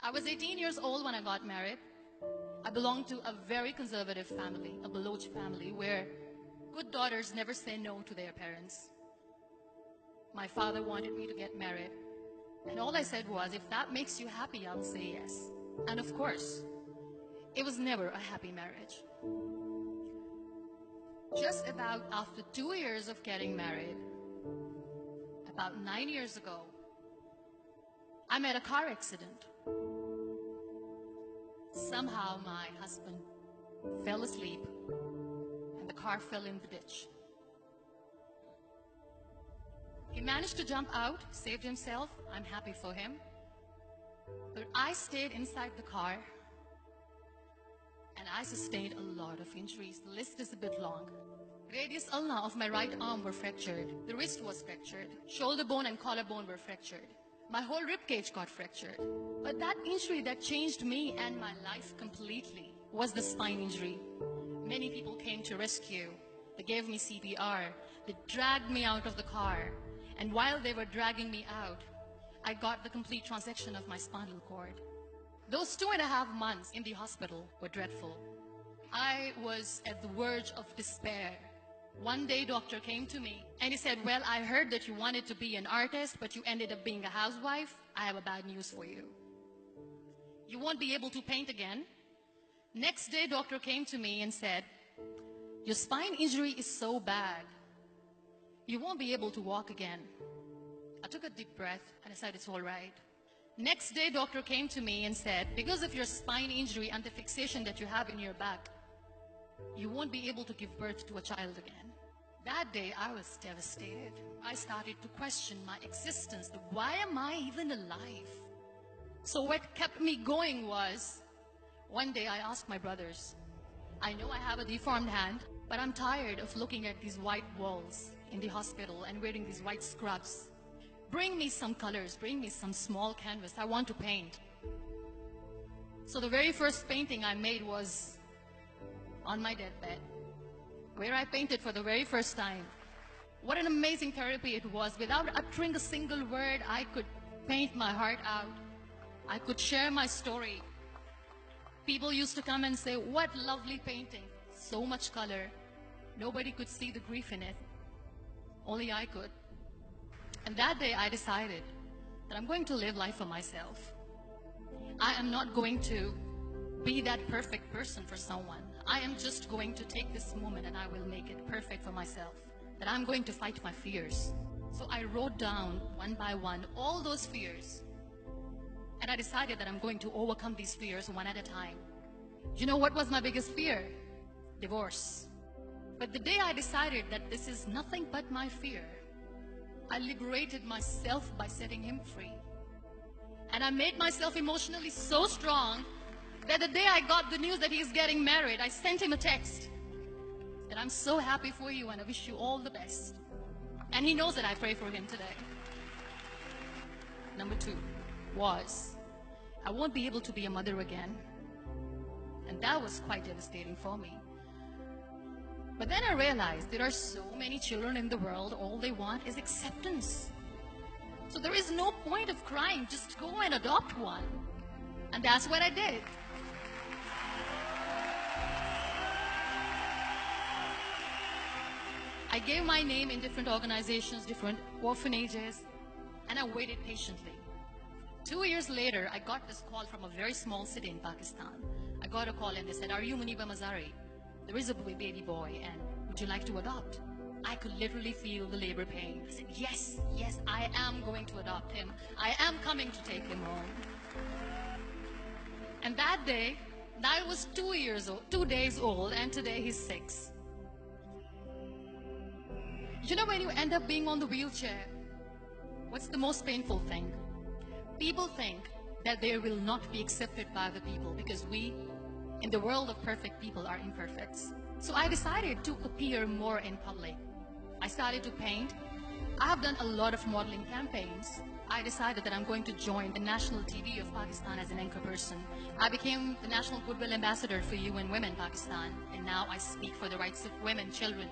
I was 18 years old when I got married. I belonged to a very conservative family, a Baloch family, where good daughters never say no to their parents. My father wanted me to get married, and all I said was, if that makes you happy, I'll say yes. And of course, it was never a happy marriage. Just about after 2 years of getting married, about 9 years ago, I met a car accident. Somehow my husband fell asleep and the car fell in the ditch. He managed to jump out, saved himself. I'm happy for him. But I stayed inside the car and I sustained a lot of injuries. The list is a bit long. Radius ulna of my right arm were fractured. The wrist was fractured. Shoulder bone and collarbone were fractured. My whole rib cage got fractured. But that injury that changed me and my life completely was the spine injury. Many people came to rescue. They gave me CPR. They dragged me out of the car. And while they were dragging me out, I got the complete transection of my spinal cord. Those 2.5 months in the hospital were dreadful. I was at the verge of despair. One day, doctor came to me and he said, well, I heard that you wanted to be an artist, but you ended up being a housewife. I have a bad news for you. You won't be able to paint again. Next day, doctor came to me and said, your spine injury is so bad, you won't be able to walk again. I took a deep breath and I said, it's all right. Next day, doctor came to me and said, because of your spine injury and the fixation that you have in your back, you won't be able to give birth to a child again. That day, I was devastated. I started to question my existence. Why am I even alive? So what kept me going was, one day I asked my brothers, I know I have a deformed hand, but I'm tired of looking at these white walls in the hospital and wearing these white scrubs. Bring me some colors, bring me some small canvas. I want to paint. So the very first painting I made was on my deathbed, where I painted for the very first time. What an amazing therapy it was. Without uttering a single word, I could paint my heart out. I could share my story. People used to come and say, what lovely painting, so much color. Nobody could see the grief in it. Only I could. And that day I decided that I'm going to live life for myself. I am not going to be that perfect person for someone. I am just going to take this moment and I will make it perfect for myself. That I'm going to fight my fears. So I wrote down one by one all those fears. And I decided that I'm going to overcome these fears one at a time. You know what was my biggest fear? Divorce. But the day I decided that this is nothing but my fear, I liberated myself by setting him free. And I made myself emotionally so strong that the day I got the news that he's getting married, I sent him a text that I'm so happy for you and I wish you all the best. And he knows that I pray for him today. Number 2 was, I won't be able to be a mother again. And that was quite devastating for me. But then I realized there are so many children in the world, all they want is acceptance. So there is no point of crying, just go and adopt one. And that's what I did. I gave my name in different organizations, different orphanages, and I waited patiently. 2 years later, I got this call from a very small city in Pakistan. I got a call and they said, are you Muniba Mazari? There is a baby boy and would you like to adopt? I could literally feel the labor pain. I said, yes, yes, I am going to adopt him. I am coming to take him home. And that day, I was 2 days old, and today he's 6. You know, when you end up being on the wheelchair, what's the most painful thing? People think that they will not be accepted by the people because we, in the world of perfect people, are imperfects. So I decided to appear more in public. I started to paint. I have done a lot of modeling campaigns. I decided that I'm going to join the national TV of Pakistan as an anchor person. I became the National Goodwill Ambassador for UN Women Pakistan, and now I speak for the rights of women, children.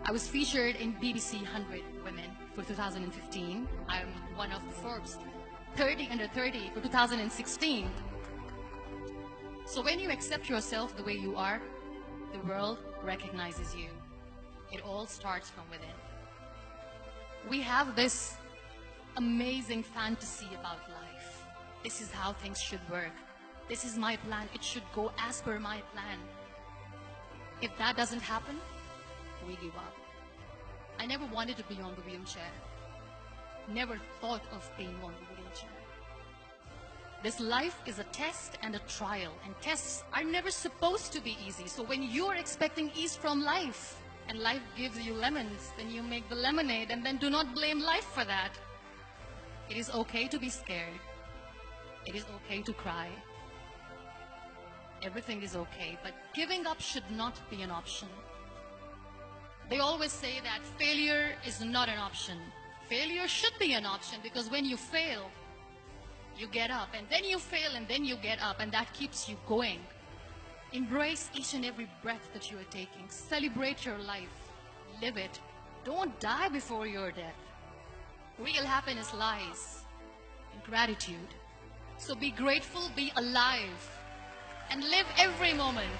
I was featured in BBC 100 Women for 2015. I'm one of the Forbes 30 under 30 for 2016. So when you accept yourself the way you are, the world recognizes you. It all starts from within. We have this amazing fantasy about life. This is how things should work. This is my plan. It should go as per my plan. If that doesn't happen, we give up. I never wanted to be on the wheelchair. Never thought of being on the wheelchair. This life is a test and a trial, and tests are never supposed to be easy. So when you're expecting ease from life, and life gives you lemons, then you make the lemonade, and then do not blame life for that. It is okay to be scared. It is okay to cry. Everything is okay, but giving up should not be an option. They always say that failure is not an option. Failure should be an option, because when you fail, you get up, and then you fail, and then you get up, and that keeps you going. Embrace each and every breath that you are taking. Celebrate your life. Live it. Don't die before your death. Real happiness lies in gratitude. So be grateful, be alive, and live every moment.